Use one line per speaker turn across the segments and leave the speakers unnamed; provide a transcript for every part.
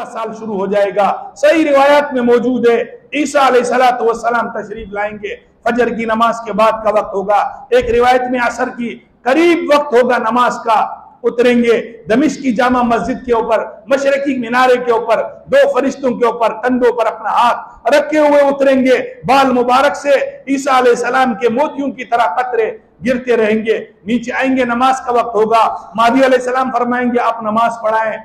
8वां साल शुरू हो जाएगा। सही रिवायत में मौजूद है ईसा अलैहिस्सलातु वस्सलाम तशरीफ लाएंगे, फजर की नमाज के बाद का वक्त होगा, एक रिवायत में असर की करीब वक्त होगा नमाज का, उतरेंगे दमिश्क की जामा मस्जिद के ऊपर, मशरकी मीनारे के ऊपर, दो फरिश्तों के ऊपर कंधों पर अपना हाथ रखे हुए उतरेंगे, बाल मुबारक से ईसा अलैहिस्सलाम के मोतियों की तरह कतरे गिरते रहेंगे, नीचे आएंगे, नमाज का वक्त होगा, महदी अलैहिस्सलाम फरमाएंगे आप नमाज पढ़ाएं,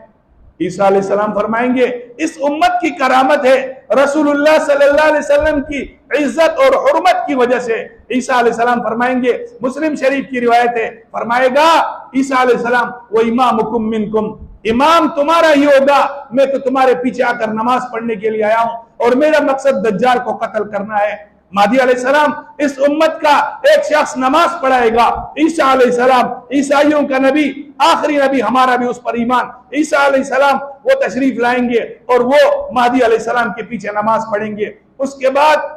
ईसा अलैहिस्सलाम फरमाएंगे इस उम्मत की करामत है, रसूलुल्लाह सल्लल्लाहु अलैहि वसल्लम की इज्जत और हुर्मत की वजह से। ईसा अलैहिस्सलाम फरमाएंगे, मुस्लिम शरीफ की रिवायत है, फरमाएगा ईसा अलैहिस्सलाम वो इमामुकुम मिनकुम, इमाम तुम्हारा ही होगा, मैं तो तुम्हारे पीछे आकर नमाज पढ़ने के लिए आया हूं और मेरा मकसद दज्जाल को कत्ल करना है। महदी अलैहिस्सलाम इस उम्मत का एक शख्स नमाज पढ़ाएगा, ईसा अलैहिस्सलाम ईसाइयों का नबी, आखिरी नबी, हमारा भी उस पर ईमान, ईसा अलैहिस्सलाम वो तशरीफ लाएंगे और वो महदी अलैहिस्सलाम के पीछे नमाज पढ़ेंगे। उसके बाद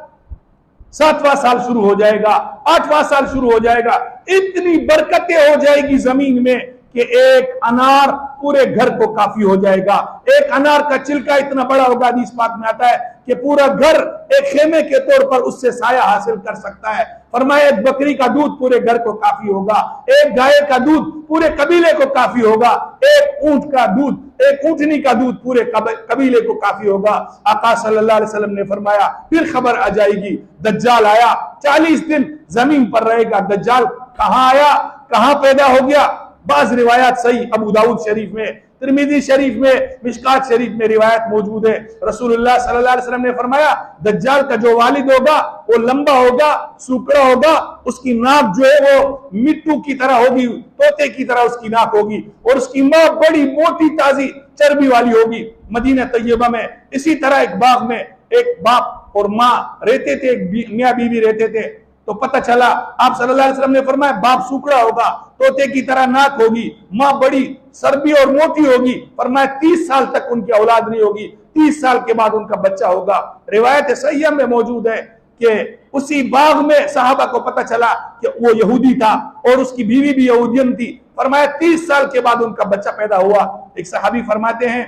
7वां साल शुरू हो जाएगा, 8वां साल शुरू हो जाएगा, इतनी बरकतें हो जाएगी जमीन में कि एक अनार पूरे घर को काफी हो जाएगा। एक अनार का छिलका इतना बड़ा होगा, हदीस पाक में आता है कि पूरा घर एक खेमे के तौर पर उससे साया हासिल कर सकता है। फरमाया एक बकरी का दूध पूरे घर को काफी होगा, एक गाय का दूध पूरे कबीले को काफी होगा, एक ऊंट का दूध, एक ऊंटनी का दूध पूरे कबीले को काफी होगा। आका सल्लल्लाहु अलैहि वसल्लम ने फरमाया फिर खबर आ जाएगी, दज्जाल आया, 40 दिन जमीन पर रहेगा। दज्जाल कहां आया, कहां पैदा हो गया? बाज रिवायत सही अबू दाऊद शरीफ में, तिरमिजी शरीफ में, मिशकात शरीफ में रिवायत मौजूद है। रसूलुल्लाह सल्लल्लाहु अलैहि वसल्लम ने फरमाया दज्जाल का जो वालिद होगा वो लंबा होगा, सूखड़ा होगा, उसकी नाक जो है वो मिट्टू की तरह होगी, तोते की तरह उसकी नाक होगी, और उसकी मां बड़ी मोटी ताजी चर्बी वाली होगी। मदीना तैयबा में इसी तरह एक बाग में एक बाप और माँ रहते थे, एक मियाँ बीवी रहते थे। तो पता चला आप सल्लल्लाहु अलैहि वसल्लम ने फरमाया बाप सूखड़ा होगा, तोते की तरह नाक होगी, माँ बड़ी सर्दी और मोटी होगी। फरमाया 30 साल तक उनकी औलाद नहीं होगी, 30 साल के बाद उनका बच्चा होगा। रिवायत सहीह में मौजूद है कि उसी बाग में सहाबा को पता चला कि वो यहूदी था और उसकी बीवी भी यहूदियन थी। फरमाया 30 साल के बाद उनका बच्चा पैदा हुआ। एक सहाबी फरमाते हैं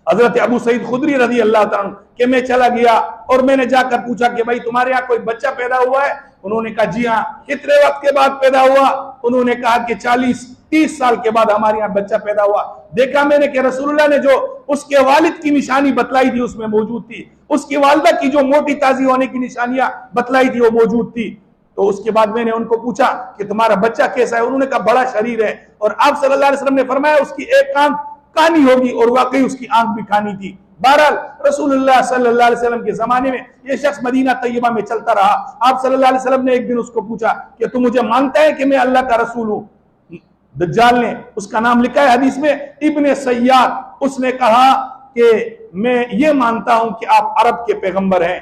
हजरत अबू सईद खुदरी रजी अल्लाह तआला अन्हु कि मैं चला गया और मैंने जाकर पूछा कि भाई तुम्हारे यहाँ कोई बच्चा पैदा हुआ है? उन्होंने कहा जी हाँ। कितने वक्त के बाद पैदा हुआ? उन्होंने कहा कि 40-30 साल के बाद हमारे यहाँ बच्चा पैदा हुआ। देखा मैंने कि रसूलुल्लाह ने जो उसके वालिद की निशानी बतलाई थी उसमें मौजूद थी, उसकी वालिदा की जो मोटी ताजी होने की निशानियां बतलाई थी वो मौजूद थी। तो उसके बाद मैंने उनको पूछा कि तुम्हारा बच्चा कैसा है? उन्होंने कहा बड़ा शरीर है। और आप सल्लल्लाहु अलैहि वसल्लम ने फरमाया उसकी एक आंख कानी होगी, और वाकई उसकी आंख भी कानी थी। बहरहाल रसूलुल्लाह सल्लल्लाहु अलैहि वसल्लम के जमाने में ये शख्स मदीना तैयबा में चलता रहा। आप सल्लल्लाहु अलैहि वसल्लम ने एक दिन उसको पूछा कि तू मुझे मानता है कि मैं अल्लाह का रसूल हूं? दज्जाल ने, उसका नाम लिखा है हदीस में इब्ने सय्याद, उसने कहा कि मैं ये मानता हूं कि आप अरब के पैगंबर हैं।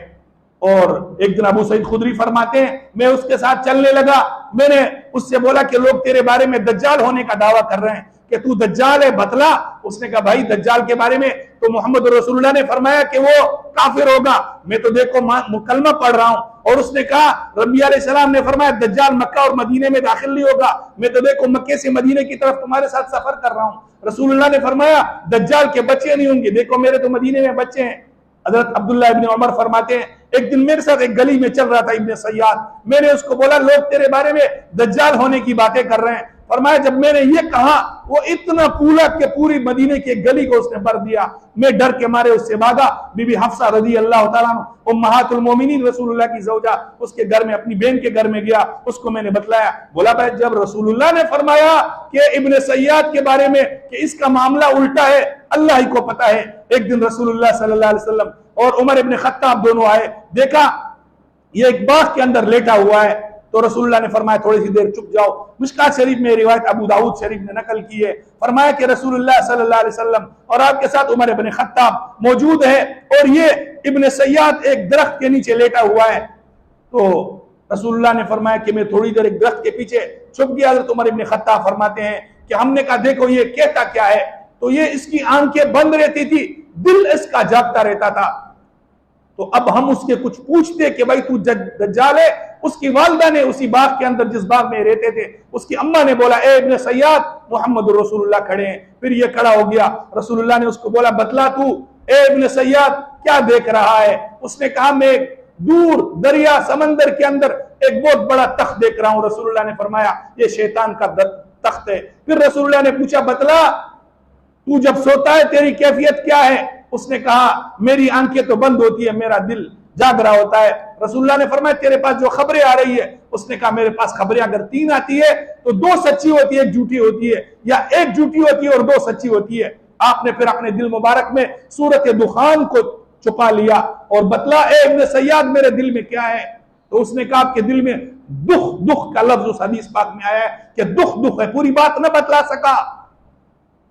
और एक दिन अबू सईद खुदरी फरमाते हैं मैं उसके साथ चलने लगा, मैंने उससे बोला कि लोग तेरे बारे में दज्जाल होने का दावा कर रहे हैं कि तू दज्जाल है, बतला। उसने कहा भाई दज्जाल के बारे में तो मोहम्मद रसूलुल्लाह ने फरमाया कि वो काफिर होगा, मैं तो देखो मुकलमा पढ़ रहा हूं। और उसने कहा रब्बी अलैहिस्सलाम ने फरमाया दज्जाल मक्का और मदीने में दाखिल नहीं होगा, मैं तो देखो मक्के से मदीने की तरफ तुम्हारे साथ सफर कर रहा हूं। रसूलुल्लाह ने फरमाया दज्जाल के बच्चे नहीं होंगे, देखो मेरे तो मदीने में बच्चे हैं। हजरत अब्दुल्लाह इब्न उमर फरमाते हैं एक दिन मेरे साथ एक गली में चल रहा था इब्ने सय्याद, मैंने उसको बोला लोग तेरे बारे में दज्जाल होने की बातें कर रहे हैं। फरमाया जब मैंने ये कहा वो इतना कूला कि पूरी मदीने की एक गली को उसने भर दिया। मैं डर के मारे उससे भागा। बीबी हफ्सा रजी अल्लाह तआला अन्हा उम्महातुल मोमिनीन रसूलुल्लाह की ज़ौजा, उसके घर में अपनी बहन के घर में गया, उसको मैंने बतलाया। बोला भाई जब रसूलुल्लाह ने फरमाया कि इब्ने सय्याद के बारे में कि इसका मामला उल्टा है, अल्लाह ही को पता है। एक दिन रसूलुल्लाह सल्लल्लाहु अलैहि वसल्लम और उमर इब्ने खत्ताब दोनों आए, देखा ये एक बाग के अंदर लेटा हुआ है। तो रसूलुल्लाह ने फरमाया थोड़ी सी देर चुप जाओ। मिशकात शरीफ में रिवायत अबू दाऊद शरीफ ने नकल की है। फरमाया कि रसूलुल्लाह सल्लल्लाहु अलैहि वसल्लम और आपके साथ उमर इब्ने खत्ताब मौजूद है और ये इब्ने सय्याद एक दरख्त के नीचे लेटा हुआ है। तो रसूलुल्लाह ने फरमाया कि मैं थोड़ी देर एक दरख्त के पीछे छुप गया। हज़रत उमर इब्ने खत्ताब फरमाते हैं कि हमने कहा देखो ये कहता क्या है? तो ये इसकी आंखें बंद रहती थी, दिल इसका जागता रहता था। तो अब हम उसके कुछ पूछते कि भाई तू दज्जाल है। उसकी वालदा ने उसी बाग के अंदर जिस बाग में रहते थे, उसकी अम्मा ने बोला, ए इब्ने सय्याद, मोहम्मद रसूलुल्लाह खड़े हैं। फिर ये खड़ा हो गया। रसूलुल्लाह ने उसको बोला, बतला तू ए इब्ने सय्याद क्या देख रहा है? उसने कहा, मैं दूर दरिया समंदर के अंदर एक बहुत बड़ा तख्त देख रहा हूं। रसूलुल्लाह ने फरमाया, ये शैतान का तख्त है। फिर रसूलुल्लाह ने पूछा, बतला तू जब सोता है तेरी कैफियत क्या है? उसने कहा, मेरी आंखें तो बंद होती है, मेरा दिल जाग रहा होता है। रसूलुल्लाह ने फरमाया, तेरे पास जो खबरें आ रही है? उसने कहा, मेरे पास खबरें अगर 3 आती है तो 2 सच्ची होती है, 1 झूठी होती है, या 1 झूठी होती है और 2 सच्ची होती है। आपने फिर अपने दिल मुबारक में सूरत दुखान को छुपा लिया और बतला, ए इब्ने सय्याद मेरे दिल में क्या है? तो उसने कहा, आपके दिल में दुख, दुख का लफ्ज उस हदीस पाक में आया है कि दुख दुख है, पूरी बात न बतला सका।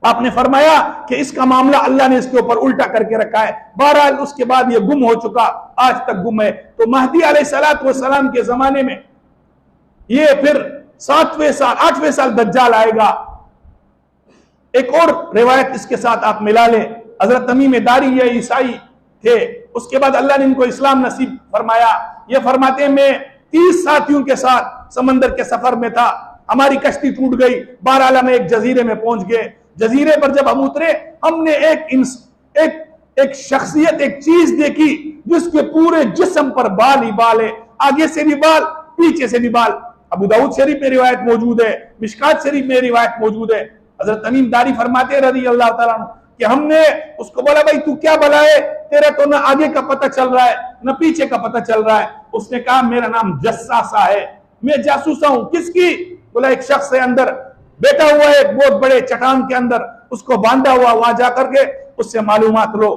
आपने फरमाया कि इसका मामला अल्लाह ने इसके ऊपर उल्टा करके रखा है। बहरहाल उसके बाद ये गुम हो चुका, आज तक गुम है। तो महदी अलैहिस्सलातु वस्सलाम के जमाने में ये फिर 7वें साल 8वें साल दज्जाल आएगा। एक और रिवायत इसके साथ आप मिला लें, हजरत तमीम दारी ये ईसाई थे, उसके बाद अल्लाह ने इनको इस्लाम नसीब फरमाया। ये फरमाते हैं, मैं 30 साथियों के साथ समंदर के सफर में था, हमारी कश्ती टूट गई, बहरहाल में एक जजीरे में पहुंच गए। जजीरे पर जब हम उतरे, हमने एक शख्सियत, एक चीज देखी जिसके पूरे जिस्म पर बाल ही बाल है, आगे से भी बाल, पीछे से भी बाल। अबू दाऊद शरीफ में रिवायत मौजूद है, मिशकात शरीफ में रिवायत मौजूद है। हजरत तमीम दारी फरमाते रज़ी अल्लाह ताला अन्हु कि हमने उसको बोला, भाई तू क्या भला है, तेरा तो न आगे का पता चल रहा है न पीछे का पता चल रहा है। उसने कहा, मेरा नाम जस्सासा है, मैं जासूसा हूं। किसकी? बोला, एक शख्स है अंदर बैठा हुआ है बहुत बड़े चट्टान के अंदर, उसको बांधा हुआ, वहां जाकर के उससे मालूमात लो।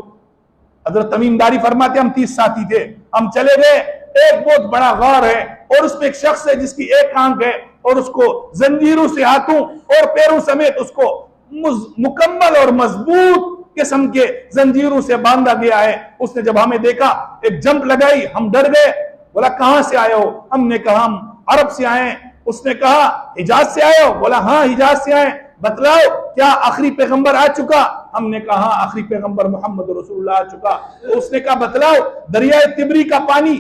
हजरत तमीम दारी फरमाते, हम 30 साथी थे, हम चले गए, एक बहुत बड़ा गार है और उसमें एक शख्स है जिसकी एक आंख है और उसको जंजीरों से हाथों और पैरों समेत उसको मुकम्मल और मजबूत किस्म के जंजीरों से बांधा गया है। उसने जब हमें देखा, एक जंप लगाई, हम डर गए। बोला, कहां से आए हो? हमने कहा, हम अरब से आए। उसने कहा, हिजाज से आए हो? बोला, हाँ हिजाज से आए। बतलाओ, क्या आखिरी पैगंबर आ चुका? हमने कहा, हाँ आखिरी पैगंबर मोहम्मद रसूलुल्लाह आ चुका। तो उसने कहा, बतलाओ, दरिया तिबरी का पानी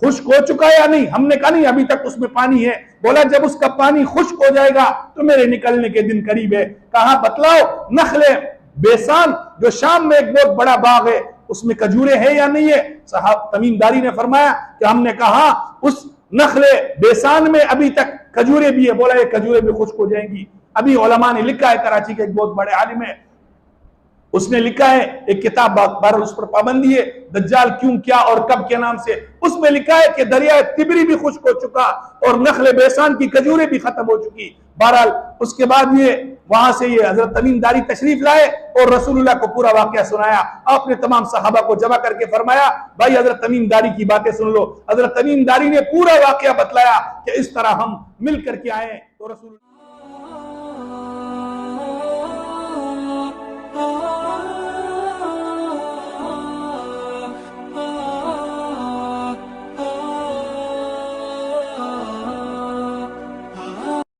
खुश्क हो चुका है या नहीं? हमने कहा, नहीं अभी तक उसमें पानी है। बोला, जब उसका पानी खुश्क हो जाएगा तो मेरे निकलने के दिन करीब है। कहा, बतलाओ, नखले बेसान जो शाम में एक बहुत बड़ा बाग है, उसमें खजूरें हैं या नहीं है? साहब तमीम दारी ने फरमाया कि हमने कहा, उस नखले बेसान में अभी तक खजूरें भी है। बोला, ये खजूरें भी खुश्क हो जाएंगी। अभी उलमा ने लिखा है, कराची के एक बहुत बड़े आलिम है, उसने लिखा है एक किताब, बहरहाल उस पर पाबंदी है, दज्जाल क्यों, क्या और कब के नाम से। उसमें लिखा है कि दरिया तिबरी भी खुश्क हो चुका और नखले बेसान की खजूरें भी खत्म हो चुकी। बहरहाल उसके बाद ये वहां से ये हजरत तमीम दारी तशरीफ लाए और रसूलुल्लाह को पूरा वाकया सुनाया। आपने तमाम सहाबा को जमा करके फरमाया, भाई हजरत तमीम दारी की बातें सुन लो। हजरत तमीम दारी ने पूरा वाकया बतलाया कि इस तरह हम मिल करके आए तो रसूलुल्लाह